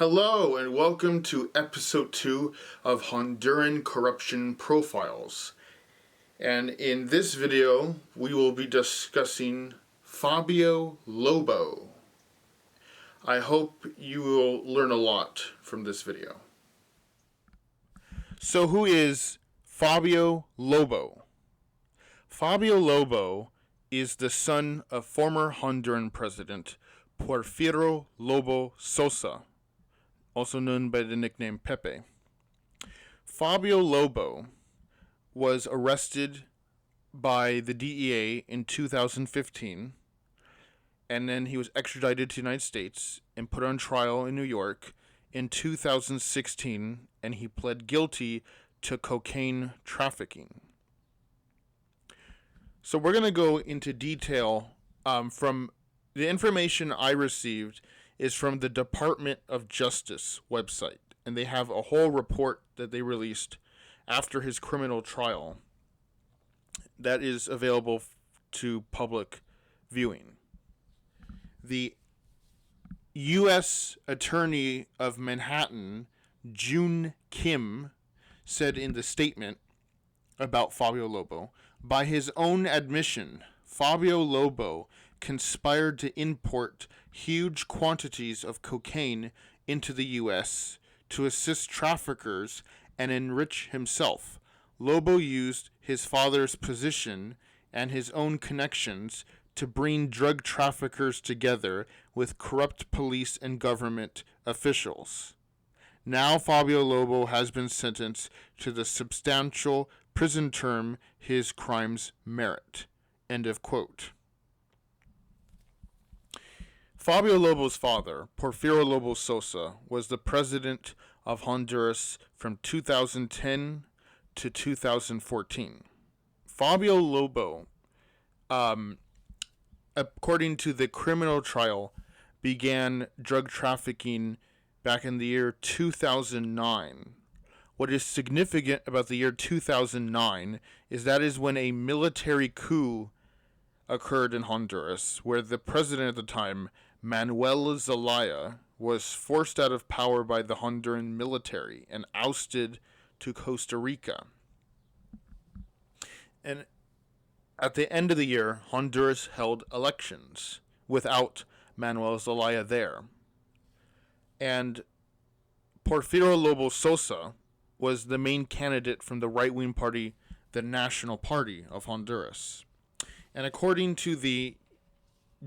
Hello and welcome to episode 2 of Honduran Corruption Profiles. And in this video, we will be discussing Fabio Lobo. I hope you will learn a lot from this video. So who is Fabio Lobo? Fabio Lobo is the son of former Honduran President Porfirio Lobo Sosa, also known by the nickname Pepe. Fabio Lobo was arrested by the DEA in 2015, and then he was extradited to the United States and put on trial in New York in 2016, and he pled guilty to cocaine trafficking. So we're going to go into detail from the information I received is from the Department of Justice website, and they have a whole report that they released after his criminal trial that is available to public viewing. The U.S. Attorney of Manhattan, June Kim, said in the statement about Fabio Lobo, by his own admission, Fabio Lobo conspired to import huge quantities of cocaine into the U.S. to assist traffickers and enrich himself. Lobo used his father's position and his own connections to bring drug traffickers together with corrupt police and government officials. Now Fabio Lobo has been sentenced to the substantial prison term his crimes merit. End of quote. Fabio Lobo's father, Porfirio Lobo Sosa, was the president of Honduras from 2010 to 2014. Fabio Lobo, according to the criminal trial, began drug trafficking back in the year 2009. What is significant about the year 2009 is that is when a military coup occurred in Honduras, where the president at the time, Manuel Zelaya, was forced out of power by the Honduran military and ousted to Costa Rica. And at the end of the year, Honduras held elections without Manuel Zelaya there. And Porfirio Lobo Sosa was the main candidate from the right-wing party, the National Party of Honduras. And according to the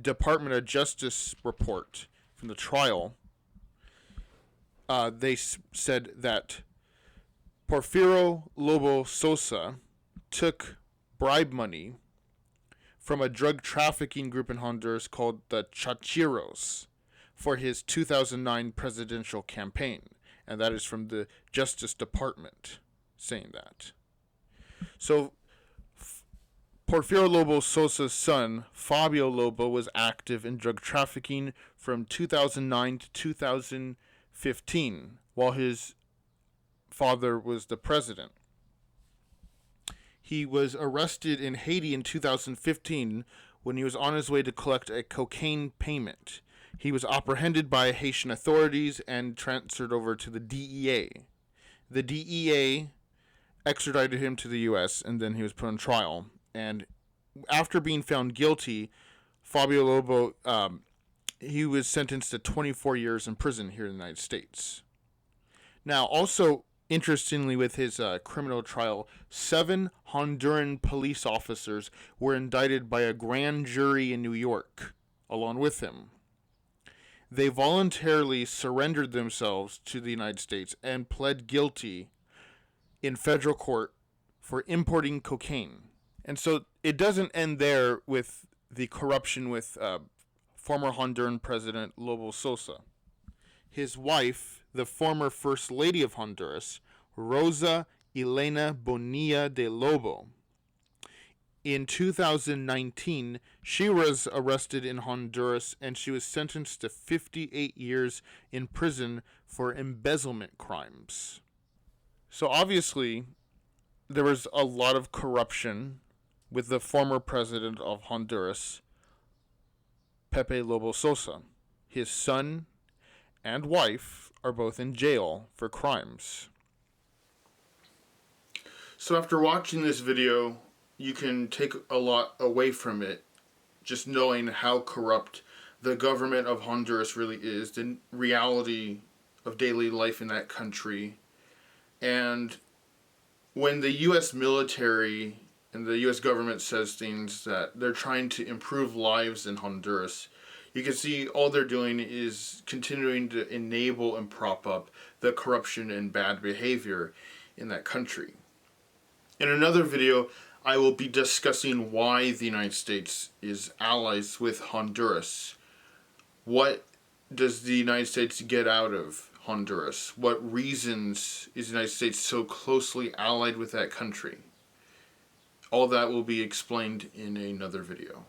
Department of Justice report from the trial, they said that Porfirio Lobo Sosa took bribe money from a drug trafficking group in Honduras called the Chachiros for his 2009 presidential campaign. And that is from the Justice Department saying that. So Porfirio Lobo Sosa's son, Fabio Lobo, was active in drug trafficking from 2009 to 2015, while his father was the president. He was arrested in Haiti in 2015 when he was on his way to collect a cocaine payment. He was apprehended by Haitian authorities and transferred over to the DEA. The DEA extradited him to the U.S., and then he was put on trial. And after being found guilty, Fabio Lobo, he was sentenced to 24 years in prison here in the United States. Now, also, interestingly, with his criminal trial, 7 Honduran police officers were indicted by a grand jury in New York, along with him. They voluntarily surrendered themselves to the United States and pled guilty in federal court for importing cocaine. And so it doesn't end there with the corruption with former Honduran President Lobo Sosa. His wife, the former First Lady of Honduras, Rosa Elena Bonilla de Lobo, in 2019, she was arrested in Honduras and she was sentenced to 58 years in prison for embezzlement crimes. So obviously, there was a lot of corruption with the former president of Honduras, Pepe Lobo Sosa. His son and wife are both in jail for crimes. So after watching this video, you can take a lot away from it, just knowing how corrupt the government of Honduras really is, the reality of daily life in that country. And when the U.S. military and the U.S. government says things that they're trying to improve lives in Honduras, you can see all they're doing is continuing to enable and prop up the corruption and bad behavior in that country. In another video, I will be discussing why the United States is allies with Honduras. What does the United States get out of Honduras? What reasons is the United States so closely allied with that country? All that will be explained in another video.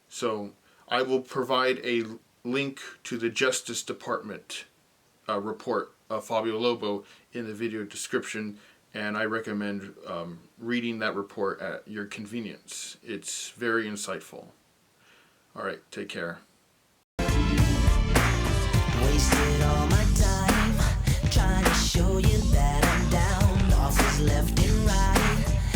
So I will provide a link to the Justice Department report of Fabio Lobo in the video description, and I recommend reading that report at your convenience. It's very insightful. All right, take care. Wasted all my time trying to show you that I'm down. Losses left